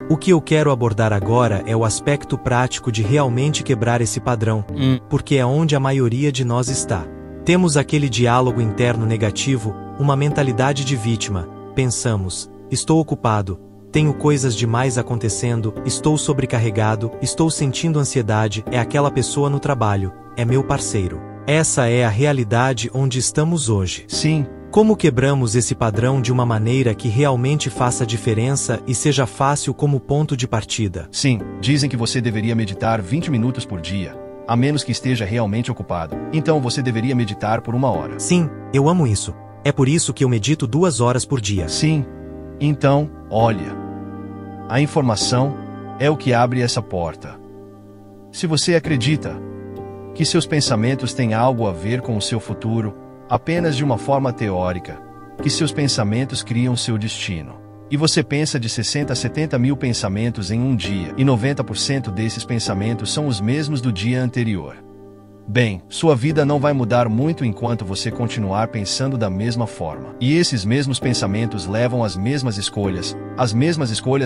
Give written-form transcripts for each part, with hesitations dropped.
O que eu quero abordar agora é o aspecto prático de realmente quebrar esse padrão, porque é onde a maioria de nós está. Temos aquele diálogo interno negativo, uma mentalidade de vítima. Pensamos: estou ocupado, tenho coisas demais acontecendo, estou sobrecarregado, estou sentindo ansiedade, é aquela pessoa no trabalho, é meu parceiro. Essa é a realidade onde estamos hoje. Sim. Como quebramos esse padrão de uma maneira que realmente faça diferença e seja fácil como ponto de partida? Sim, dizem que você deveria meditar 20 minutos por dia, a menos que esteja realmente ocupado. Então você deveria meditar por 1 hora. Sim, eu amo isso. É por isso que eu medito 2 horas por dia. Sim. Então, olha. A informação é o que abre essa porta. Se você acredita que seus pensamentos têm algo a ver com o seu futuro, apenas de uma forma teórica, que seus pensamentos criam seu destino. E você pensa de 60 a 70 mil pensamentos em um dia, e 90% desses pensamentos são os mesmos do dia anterior. Bem, sua vida não vai mudar muito enquanto você continuar pensando da mesma forma. E esses mesmos pensamentos levam às mesmas escolhas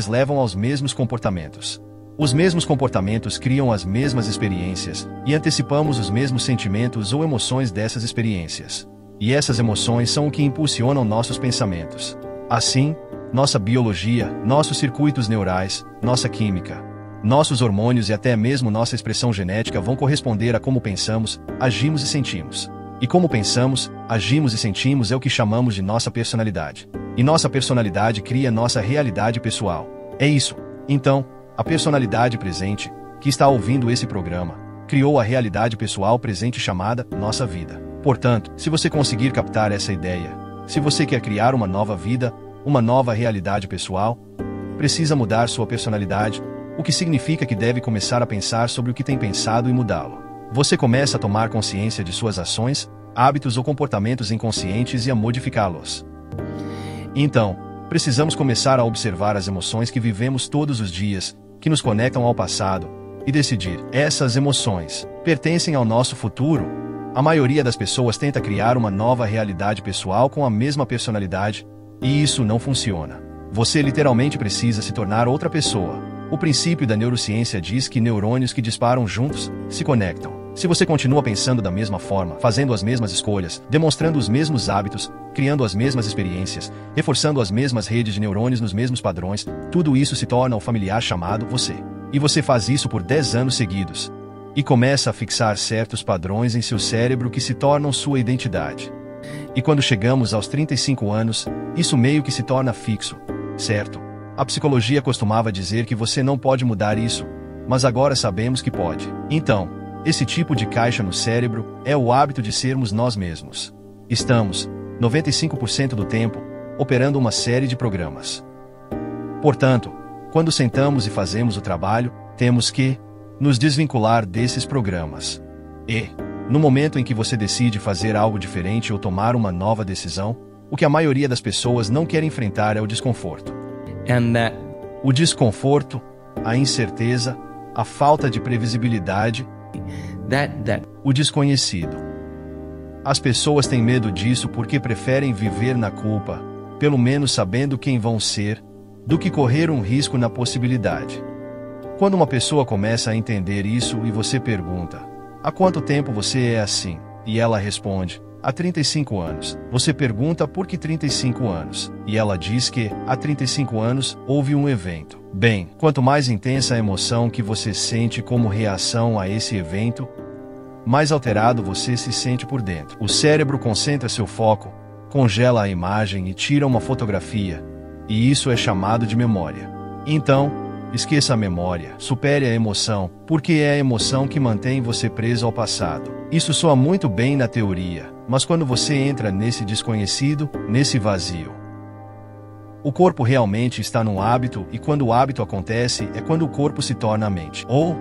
levam aos mesmos comportamentos. Os mesmos comportamentos criam as mesmas experiências, e antecipamos os mesmos sentimentos ou emoções dessas experiências. E essas emoções são o que impulsionam nossos pensamentos. Assim, nossa biologia, nossos circuitos neurais, nossa química, nossos hormônios e até mesmo nossa expressão genética vão corresponder a como pensamos, agimos e sentimos. E como pensamos, agimos e sentimos é o que chamamos de nossa personalidade. E nossa personalidade cria nossa realidade pessoal. É isso. Então, a personalidade presente, que está ouvindo esse programa, criou a realidade pessoal presente chamada nossa vida. Portanto, se você conseguir captar essa ideia, se você quer criar uma nova vida, uma nova realidade pessoal, precisa mudar sua personalidade, o que significa que deve começar a pensar sobre o que tem pensado e mudá-lo. Você começa a tomar consciência de suas ações, hábitos ou comportamentos inconscientes e a modificá-los. Então, precisamos começar a observar as emoções que vivemos todos os dias, que nos conectam ao passado, e decidir: essas emoções pertencem ao nosso futuro? A maioria das pessoas tenta criar uma nova realidade pessoal com a mesma personalidade, e isso não funciona. Você literalmente precisa se tornar outra pessoa. O princípio da neurociência diz que neurônios que disparam juntos se conectam. Se você continua pensando da mesma forma, fazendo as mesmas escolhas, demonstrando os mesmos hábitos, criando as mesmas experiências, reforçando as mesmas redes de neurônios nos mesmos padrões, tudo isso se torna o familiar chamado você. E você faz isso por 10 anos seguidos. E começa a fixar certos padrões em seu cérebro que se tornam sua identidade. E quando chegamos aos 35 anos, isso meio que se torna fixo, certo? A psicologia costumava dizer que você não pode mudar isso, mas agora sabemos que pode. Então, esse tipo de caixa no cérebro é o hábito de sermos nós mesmos. Estamos, 95% do tempo, operando uma série de programas. Portanto, quando sentamos e fazemos o trabalho, temos que nos desvincular desses programas. E, no momento em que você decide fazer algo diferente ou tomar uma nova decisão, o que a maioria das pessoas não quer enfrentar é o desconforto. O desconforto, a incerteza, a falta de previsibilidade, o desconhecido. As pessoas têm medo disso porque preferem viver na culpa, pelo menos sabendo quem vão ser, do que correr um risco na possibilidade. Quando uma pessoa começa a entender isso e você pergunta: há quanto tempo você é assim? E ela responde: há 35 anos. Você pergunta por que 35 anos? E ela diz que, há 35 anos, houve um evento. Bem, quanto mais intensa a emoção que você sente como reação a esse evento, mais alterado você se sente por dentro. O cérebro concentra seu foco, congela a imagem e tira uma fotografia, e isso é chamado de memória. Então, esqueça a memória, supere a emoção, porque é a emoção que mantém você preso ao passado. Isso soa muito bem na teoria, mas quando você entra nesse desconhecido, nesse vazio, o corpo realmente está num hábito, e quando o hábito acontece é quando o corpo se torna a mente. Ou,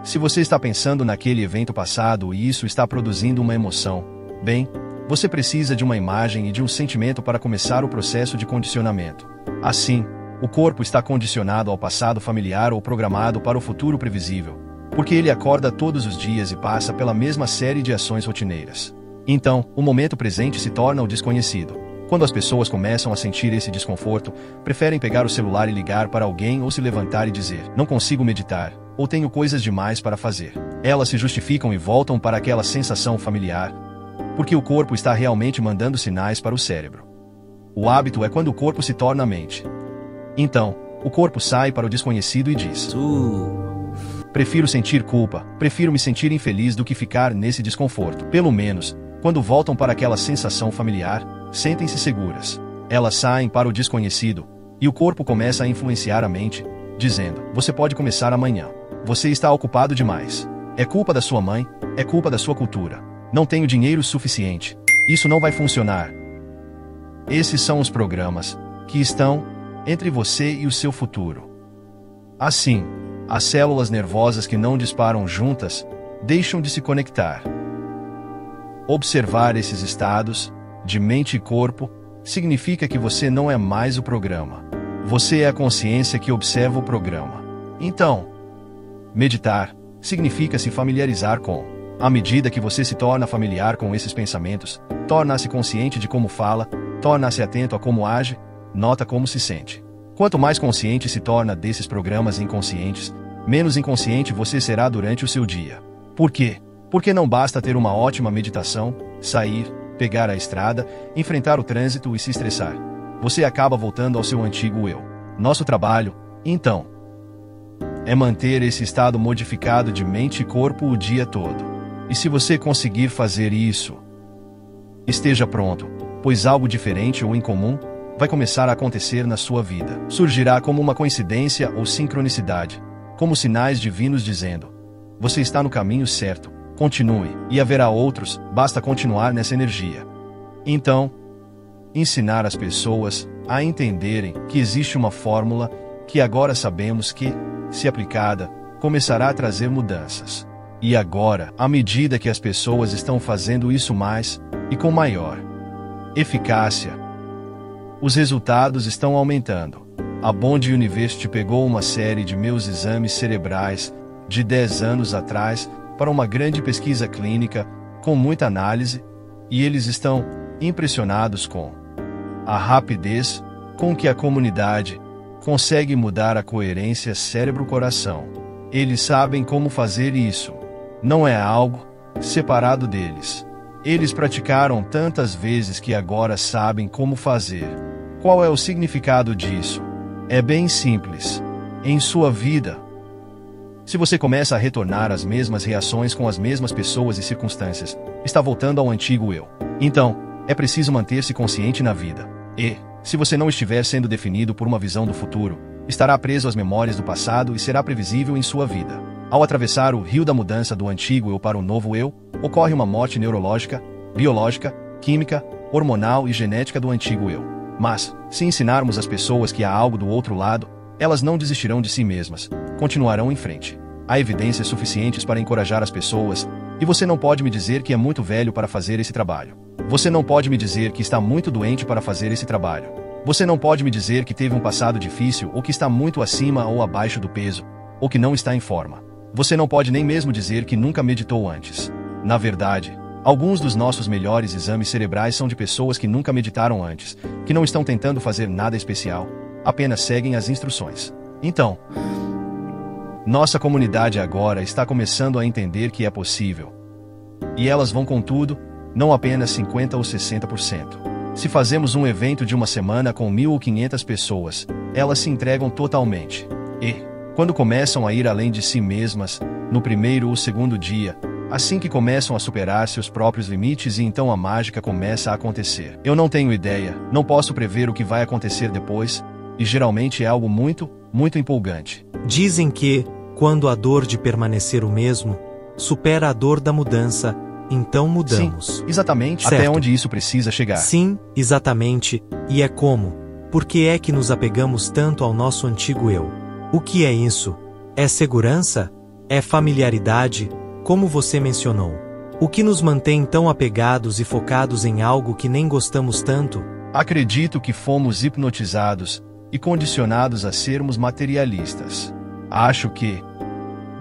se você está pensando naquele evento passado e isso está produzindo uma emoção, bem, você precisa de uma imagem e de um sentimento para começar o processo de condicionamento. Assim, o corpo está condicionado ao passado familiar ou programado para o futuro previsível, porque ele acorda todos os dias e passa pela mesma série de ações rotineiras. Então, o momento presente se torna o desconhecido. Quando as pessoas começam a sentir esse desconforto, preferem pegar o celular e ligar para alguém ou se levantar e dizer: não consigo meditar, ou tenho coisas demais para fazer. Elas se justificam e voltam para aquela sensação familiar, porque o corpo está realmente mandando sinais para o cérebro. O hábito é quando o corpo se torna a mente. Então, o corpo sai para o desconhecido e diz: prefiro sentir culpa, prefiro me sentir infeliz do que ficar nesse desconforto. Pelo menos, quando voltam para aquela sensação familiar, sentem-se seguras. Elas saem para o desconhecido, e o corpo começa a influenciar a mente, dizendo: você pode começar amanhã. Você está ocupado demais. É culpa da sua mãe, é culpa da sua cultura. Não tenho dinheiro suficiente. Isso não vai funcionar. Esses são os programas que estão entre você e o seu futuro. Assim, as células nervosas que não disparam juntas deixam de se conectar. Observar esses estados, de mente e corpo, significa que você não é mais o programa. Você é a consciência que observa o programa. Então, meditar significa se familiarizar com. À medida que você se torna familiar com esses pensamentos, torna-se consciente de como fala, torna-se atento a como age, nota como se sente. Quanto mais consciente se torna desses programas inconscientes, menos inconsciente você será durante o seu dia. Por quê? Porque não basta ter uma ótima meditação, sair, pegar a estrada, enfrentar o trânsito e se estressar. Você acaba voltando ao seu antigo eu. Nosso trabalho, então, é manter esse estado modificado de mente e corpo o dia todo. E se você conseguir fazer isso, esteja pronto, pois algo diferente ou incomum vai começar a acontecer na sua vida. Surgirá como uma coincidência ou sincronicidade, como sinais divinos dizendo: você está no caminho certo, continue, e haverá outros, basta continuar nessa energia. Então, ensinar as pessoas a entenderem que existe uma fórmula que agora sabemos que, se aplicada, começará a trazer mudanças. E agora, à medida que as pessoas estão fazendo isso mais e com maior eficácia, os resultados estão aumentando. A Bond University pegou uma série de meus exames cerebrais de 10 anos atrás para uma grande pesquisa clínica com muita análise, e eles estão impressionados com a rapidez com que a comunidade consegue mudar a coerência cérebro-coração. Eles sabem como fazer isso. Não é algo separado deles. Eles praticaram tantas vezes que agora sabem como fazer. Qual é o significado disso? É bem simples. Em sua vida, se você começa a retornar às mesmas reações com as mesmas pessoas e circunstâncias, está voltando ao antigo eu. Então, é preciso manter-se consciente na vida. E, se você não estiver sendo definido por uma visão do futuro, estará preso às memórias do passado e será previsível em sua vida. Ao atravessar o rio da mudança do antigo eu para o novo eu, ocorre uma morte neurológica, biológica, química, hormonal e genética do antigo eu. Mas, se ensinarmos as pessoas que há algo do outro lado, elas não desistirão de si mesmas, continuarão em frente. Há evidências suficientes para encorajar as pessoas, e você não pode me dizer que é muito velho para fazer esse trabalho. Você não pode me dizer que está muito doente para fazer esse trabalho. Você não pode me dizer que teve um passado difícil ou que está muito acima ou abaixo do peso, ou que não está em forma. Você não pode nem mesmo dizer que nunca meditou antes. Na verdade, alguns dos nossos melhores exames cerebrais são de pessoas que nunca meditaram antes, que não estão tentando fazer nada especial, apenas seguem as instruções. Então, nossa comunidade agora está começando a entender que é possível. E elas vão com tudo, não apenas 50% ou 60%. Se fazemos um evento de uma semana com 1.500 pessoas, elas se entregam totalmente. E, quando começam a ir além de si mesmas, no primeiro ou segundo dia, assim que começam a superar seus próprios limites, e então a mágica começa a acontecer. Eu não tenho ideia, não posso prever o que vai acontecer depois, e geralmente é algo muito, muito empolgante. Dizem que, quando a dor de permanecer o mesmo supera a dor da mudança, então mudamos. Sim, exatamente. Certo. Até onde isso precisa chegar. Sim, exatamente. E é como? Por que é que nos apegamos tanto ao nosso antigo eu? O que é isso? É segurança? É familiaridade, como você mencionou? O que nos mantém tão apegados e focados em algo que nem gostamos tanto? Acredito que fomos hipnotizados e condicionados a sermos materialistas. Acho que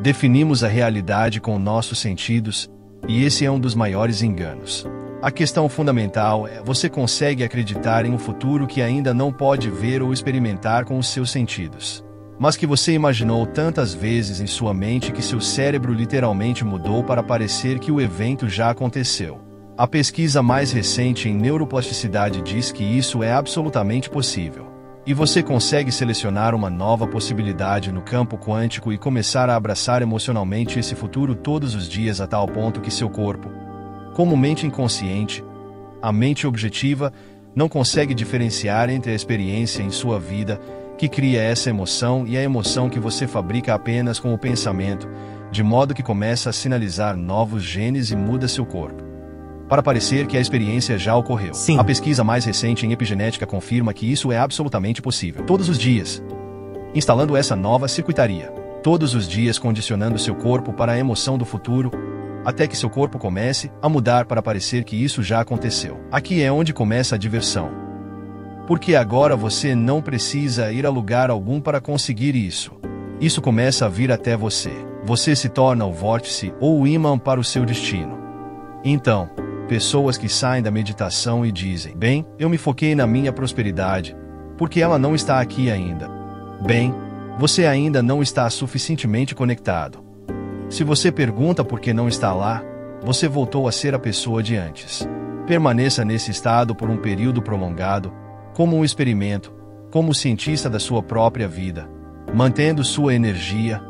definimos a realidade com nossos sentidos, e esse é um dos maiores enganos. A questão fundamental é: você consegue acreditar em um futuro que ainda não pode ver ou experimentar com os seus sentidos, mas que você imaginou tantas vezes em sua mente que seu cérebro literalmente mudou para parecer que o evento já aconteceu. A pesquisa mais recente em neuroplasticidade diz que isso é absolutamente possível. E você consegue selecionar uma nova possibilidade no campo quântico e começar a abraçar emocionalmente esse futuro todos os dias a tal ponto que seu corpo, como mente inconsciente, a mente objetiva, não consegue diferenciar entre a experiência em sua vida que cria essa emoção e a emoção que você fabrica apenas com o pensamento, de modo que começa a sinalizar novos genes e muda seu corpo para parecer que a experiência já ocorreu. Sim. A pesquisa mais recente em epigenética confirma que isso é absolutamente possível. Todos os dias, instalando essa nova circuitaria. Todos os dias condicionando seu corpo para a emoção do futuro, até que seu corpo comece a mudar para parecer que isso já aconteceu. Aqui é onde começa a diversão. Porque agora você não precisa ir a lugar algum para conseguir isso. Isso começa a vir até você. Você se torna o vórtice ou o ímã para o seu destino. Então, pessoas que saem da meditação e dizem: bem, eu me foquei na minha prosperidade, porque ela não está aqui ainda. Bem, você ainda não está suficientemente conectado. Se você pergunta por que não está lá, você voltou a ser a pessoa de antes. Permaneça nesse estado por um período prolongado, como um experimento, como cientista da sua própria vida, mantendo sua energia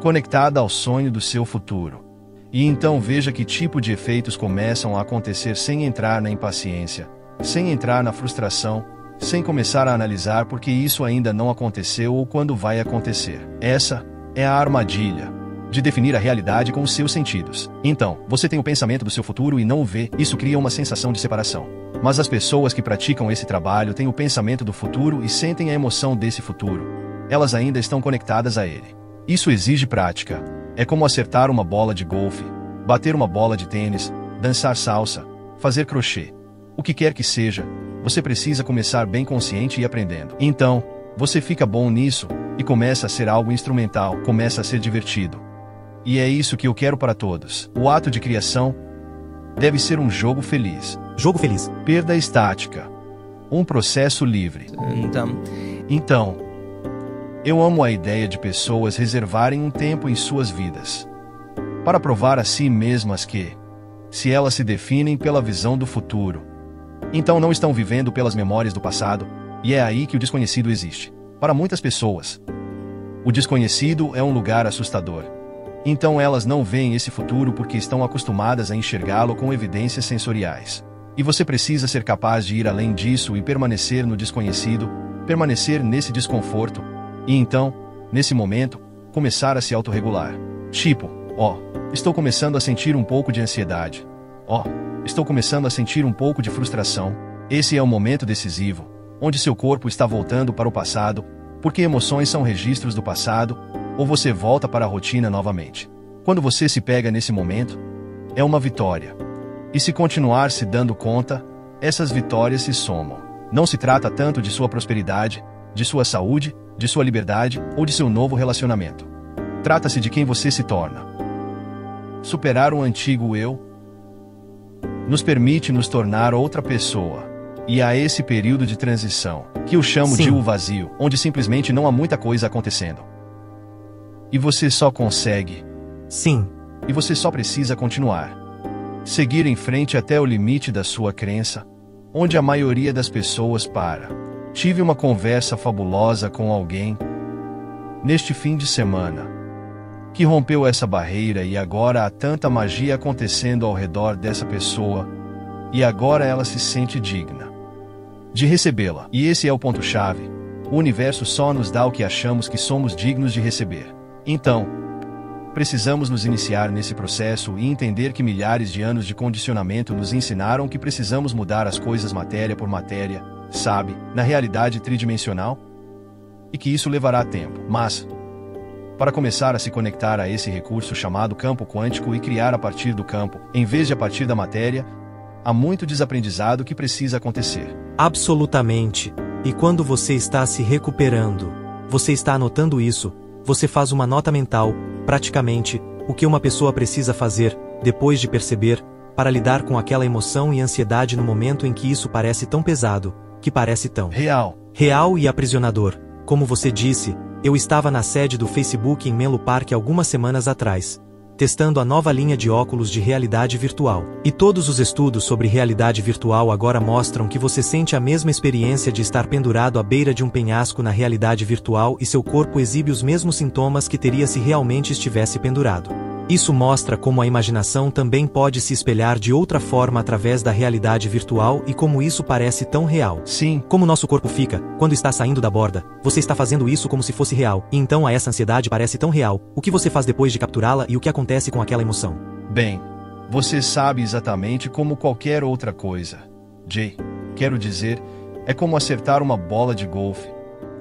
conectada ao sonho do seu futuro. E então veja que tipo de efeitos começam a acontecer sem entrar na impaciência, sem entrar na frustração, sem começar a analisar por que isso ainda não aconteceu ou quando vai acontecer. Essa é a armadilha de definir a realidade com os seus sentidos. Então, você tem o pensamento do seu futuro e não o vê, isso cria uma sensação de separação. Mas as pessoas que praticam esse trabalho têm o pensamento do futuro e sentem a emoção desse futuro. Elas ainda estão conectadas a ele. Isso exige prática. É como acertar uma bola de golfe, bater uma bola de tênis, dançar salsa, fazer crochê. O que quer que seja, você precisa começar bem consciente e aprendendo. Então, você fica bom nisso, e começa a ser algo instrumental, começa a ser divertido. E é isso que eu quero para todos. O ato de criação deve ser um jogo feliz. Jogo feliz. Perda estática. Um processo livre. Então, eu amo a ideia de pessoas reservarem um tempo em suas vidas para provar a si mesmas que, se elas se definem pela visão do futuro, então não estão vivendo pelas memórias do passado, e é aí que o desconhecido existe. Para muitas pessoas, o desconhecido é um lugar assustador. Então elas não veem esse futuro porque estão acostumadas a enxergá-lo com evidências sensoriais. E você precisa ser capaz de ir além disso e permanecer no desconhecido, permanecer nesse desconforto, e então, nesse momento, começar a se autorregular. Tipo, estou começando a sentir um pouco de ansiedade. Estou começando a sentir um pouco de frustração. Esse é o momento decisivo, onde seu corpo está voltando para o passado, porque emoções são registros do passado, ou você volta para a rotina novamente. Quando você se pega nesse momento, é uma vitória. E se continuar se dando conta, essas vitórias se somam. Não se trata tanto de sua prosperidade, de sua saúde, de sua liberdade ou de seu novo relacionamento. Trata-se de quem você se torna. Superar o antigo eu nos permite nos tornar outra pessoa. E há esse período de transição, que eu chamo de o vazio, onde simplesmente não há muita coisa acontecendo. E você só consegue. Sim. E você só precisa continuar. Seguir em frente até o limite da sua crença, onde a maioria das pessoas para. Tive uma conversa fabulosa com alguém neste fim de semana que rompeu essa barreira e agora há tanta magia acontecendo ao redor dessa pessoa e agora ela se sente digna de recebê-la. E esse é o ponto-chave. O universo só nos dá o que achamos que somos dignos de receber. Então, precisamos nos iniciar nesse processo e entender que milhares de anos de condicionamento nos ensinaram que precisamos mudar as coisas matéria por matéria, sabe, na realidade tridimensional? E que isso levará tempo. Mas, para começar a se conectar a esse recurso chamado campo quântico e criar a partir do campo, em vez de a partir da matéria, há muito desaprendizado que precisa acontecer. Absolutamente. E quando você está se recuperando, você está anotando isso, você faz uma nota mental, praticamente, o que uma pessoa precisa fazer, depois de perceber, para lidar com aquela emoção e ansiedade no momento em que isso parece tão pesado, que parece tão real e aprisionador. Como você disse, eu estava na sede do Facebook em Menlo Park algumas semanas atrás, testando a nova linha de óculos de realidade virtual. E todos os estudos sobre realidade virtual agora mostram que você sente a mesma experiência de estar pendurado à beira de um penhasco na realidade virtual e seu corpo exibe os mesmos sintomas que teria se realmente estivesse pendurado. Isso mostra como a imaginação também pode se espelhar de outra forma através da realidade virtual e como isso parece tão real. Sim. Como nosso corpo fica, quando está saindo da borda, você está fazendo isso como se fosse real, e então essa ansiedade parece tão real. O que você faz depois de capturá-la e o que acontece com aquela emoção? Bem, você sabe exatamente como qualquer outra coisa. Jay, quero dizer, é como acertar uma bola de golfe.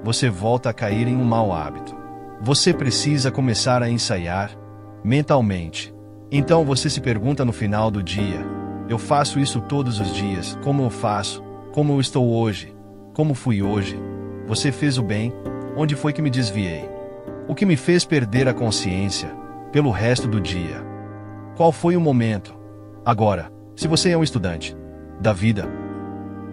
Você volta a cair em um mau hábito. Você precisa começar a ensaiar mentalmente. Então você se pergunta no final do dia: eu faço isso todos os dias, como eu faço? Como eu estou hoje? Como fui hoje? Você fez o bem? Onde foi que me desviei? O que me fez perder a consciência pelo resto do dia? Qual foi o momento? Agora, se você é um estudante da vida,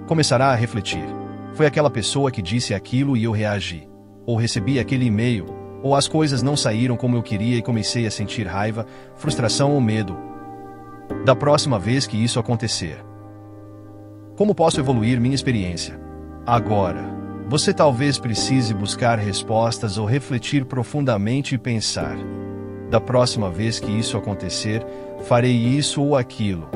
começará a refletir. Foi aquela pessoa que disse aquilo e eu reagi. Ou recebi aquele e-mail. Ou as coisas não saíram como eu queria e comecei a sentir raiva, frustração ou medo. Da próxima vez que isso acontecer, como posso evoluir minha experiência? Agora, você talvez precise buscar respostas ou refletir profundamente e pensar: da próxima vez que isso acontecer, farei isso ou aquilo.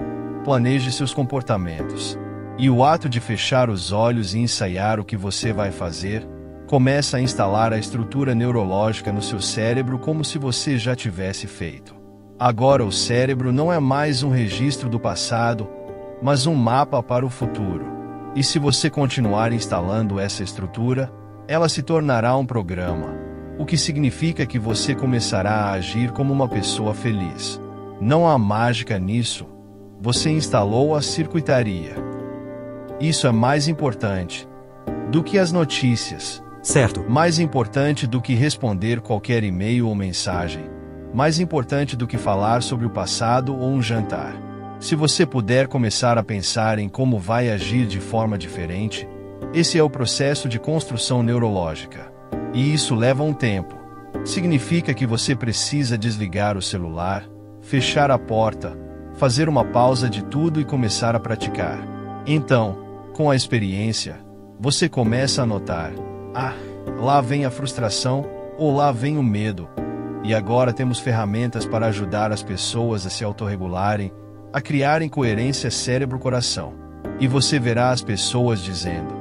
Planeje seus comportamentos. E o ato de fechar os olhos e ensaiar o que você vai fazer começa a instalar a estrutura neurológica no seu cérebro como se você já tivesse feito. Agora o cérebro não é mais um registro do passado, mas um mapa para o futuro. E se você continuar instalando essa estrutura, ela se tornará um programa, o que significa que você começará a agir como uma pessoa feliz. Não há mágica nisso. Você instalou a circuitaria. Isso é mais importante do que as notícias. Certo. Mais importante do que responder qualquer e-mail ou mensagem. Mais importante do que falar sobre o passado ou um jantar. Se você puder começar a pensar em como vai agir de forma diferente, esse é o processo de construção neurológica. E isso leva um tempo. Significa que você precisa desligar o celular, fechar a porta, fazer uma pausa de tudo e começar a praticar. Então, com a experiência, você começa a notar: lá vem a frustração, ou lá vem o medo. E agora temos ferramentas para ajudar as pessoas a se autorregularem, a criarem coerência cérebro-coração. E você verá as pessoas dizendo: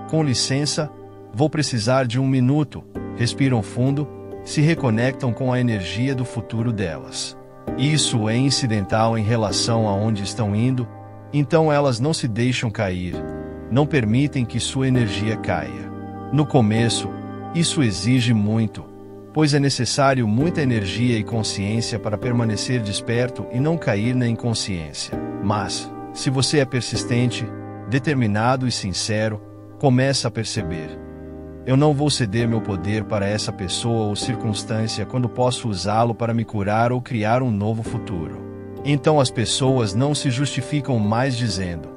com licença, vou precisar de 1 minuto, respiram fundo, se reconectam com a energia do futuro delas. Isso é incidental em relação a onde estão indo, então elas não se deixam cair, não permitem que sua energia caia. No começo, isso exige muito, pois é necessário muita energia e consciência para permanecer desperto e não cair na inconsciência. Mas, se você é persistente, determinado e sincero, começa a perceber: eu não vou ceder meu poder para essa pessoa ou circunstância quando posso usá-lo para me curar ou criar um novo futuro. Então as pessoas não se justificam mais dizendo: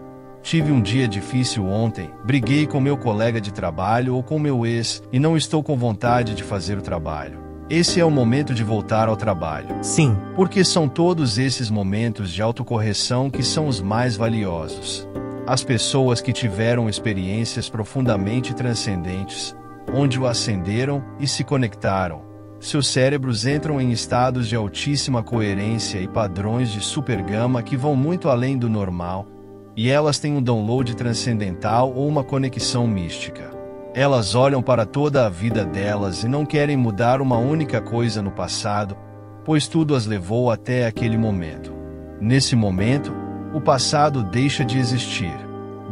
tive um dia difícil ontem, briguei com meu colega de trabalho ou com meu ex e não estou com vontade de fazer o trabalho. Esse é o momento de voltar ao trabalho. Sim. Porque são todos esses momentos de autocorreção que são os mais valiosos. As pessoas que tiveram experiências profundamente transcendentes, onde o acenderam e se conectaram, seus cérebros entram em estados de altíssima coerência e padrões de supergama que vão muito além do normal, e elas têm um download transcendental ou uma conexão mística. Elas olham para toda a vida delas e não querem mudar uma única coisa no passado, pois tudo as levou até aquele momento. Nesse momento, o passado deixa de existir.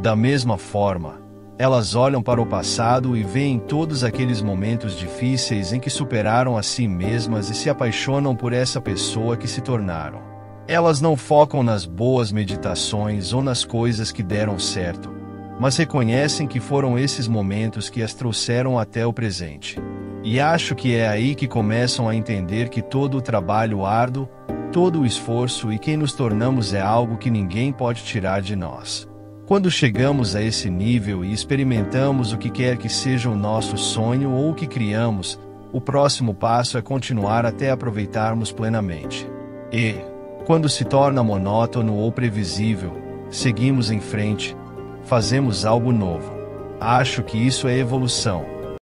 Da mesma forma, elas olham para o passado e veem todos aqueles momentos difíceis em que superaram a si mesmas e se apaixonam por essa pessoa que se tornaram. Elas não focam nas boas meditações ou nas coisas que deram certo, mas reconhecem que foram esses momentos que as trouxeram até o presente. E acho que é aí que começam a entender que todo o trabalho árduo, todo o esforço e quem nos tornamos é algo que ninguém pode tirar de nós. Quando chegamos a esse nível e experimentamos o que quer que seja o nosso sonho ou o que criamos, o próximo passo é continuar até aproveitarmos plenamente. E, quando se torna monótono ou previsível, seguimos em frente, fazemos algo novo. Acho que isso é evolução.